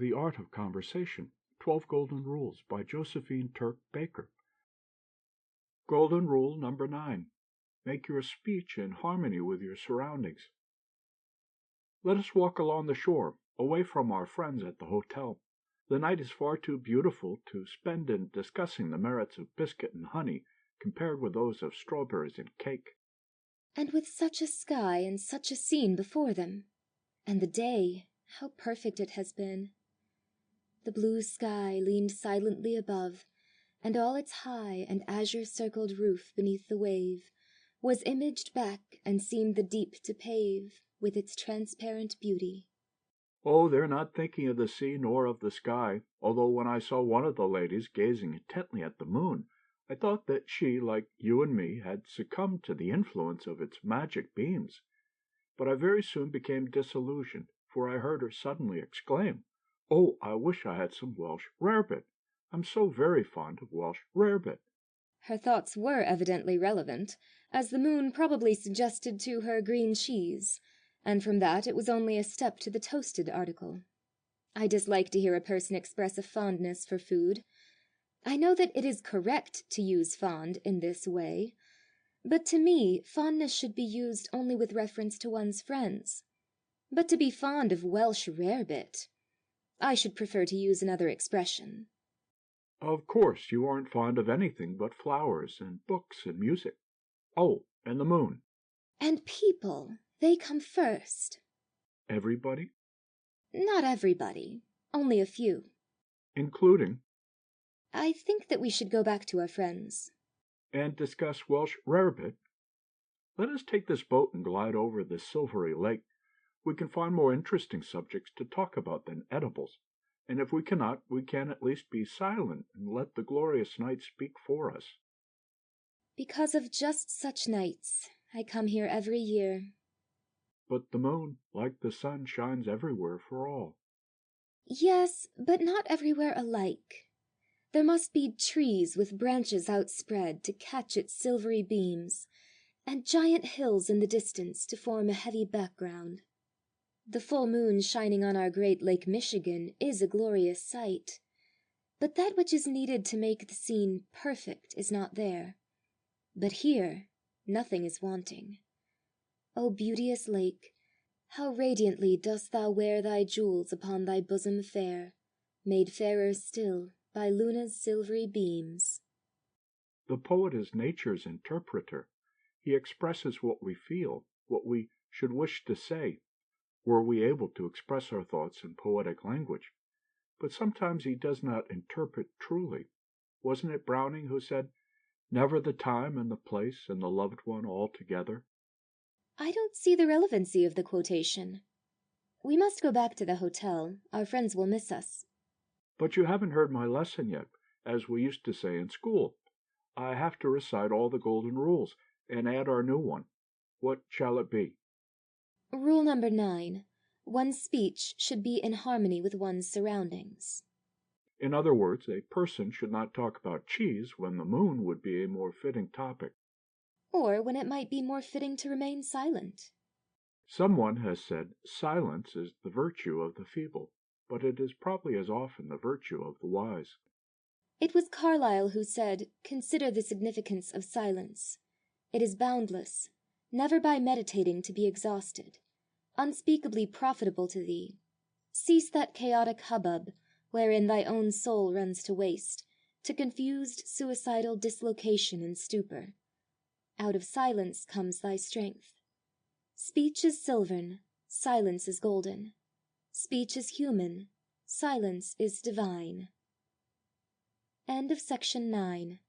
The Art of Conversation, 12 Golden Rules by Josephine Turk Baker. Golden Rule number 9. Make your speech in harmony with your surroundings. Let us walk along the shore, away from our friends at the hotel. The night is far too beautiful to spend in discussing the merits of biscuit and honey compared with those of strawberries and cake. And with such a sky and such a scene before them. And the day, how perfect it has been. The blue sky leaned silently above, and all its high and azure-circled roof beneath the wave was imaged back and seemed the deep to pave with its transparent beauty. Oh, they're not thinking of the sea nor of the sky, although when I saw one of the ladies gazing intently at the moon, I thought that she, like you and me, had succumbed to the influence of its magic beams. But I very soon became disillusioned, for I heard her suddenly exclaim, "Oh, I wish I had some Welsh rarebit. I'm so very fond of Welsh rarebit." Her thoughts were evidently relevant, as the moon probably suggested to her green cheese, and from that it was only a step to the toasted article. I dislike to hear a person express a fondness for food. I know that it is correct to use fond in this way, but to me fondness should be used only with reference to one's friends. But to be fond of Welsh rarebit, I should prefer to use another expression. Of course, you aren't fond of anything but flowers and books and music. Oh, and the moon. And people, they come first. Everybody? Not everybody, only a few. Including? I think that we should go back to our friends. And discuss Welsh rarebit? Let us take this boat and glide over this silvery lake. We can find more interesting subjects to talk about than edibles. And if we cannot, we can at least be silent and let the glorious night speak for us. Because of just such nights, I come here every year. But the moon, like the sun, shines everywhere for all. Yes, but not everywhere alike. There must be trees with branches outspread to catch its silvery beams, and giant hills in the distance to form a heavy background. The full moon shining on our great Lake Michigan is a glorious sight, but that which is needed to make the scene perfect is not there. But here nothing is wanting. O beauteous lake, how radiantly dost thou wear thy jewels upon thy bosom fair, made fairer still by Luna's silvery beams. The poet is nature's interpreter. He expresses what we feel, what we should wish to say, were we able to express our thoughts in poetic language. But sometimes he does not interpret truly. Wasn't it Browning who said, "Never the time and the place and the loved one all together"? I don't see the relevancy of the quotation. We must go back to the hotel. Our friends will miss us. But you haven't heard my lesson yet, as we used to say in school. I have to recite all the golden rules and add our new one. What shall it be? Rule number 9. One's speech should be in harmony with one's surroundings. In other words, a person should not talk about cheese when the moon would be a more fitting topic. Or when it might be more fitting to remain silent. Someone has said silence is the virtue of the feeble, but it is probably as often the virtue of the wise. It was Carlyle who said, "Consider the significance of silence. It is boundless, never by meditating to be exhausted, unspeakably profitable to thee. Cease that chaotic hubbub, wherein thy own soul runs to waste, to confused suicidal dislocation and stupor. Out of silence comes thy strength. Speech is silvern, silence is golden. Speech is human, silence is divine." End of section 9.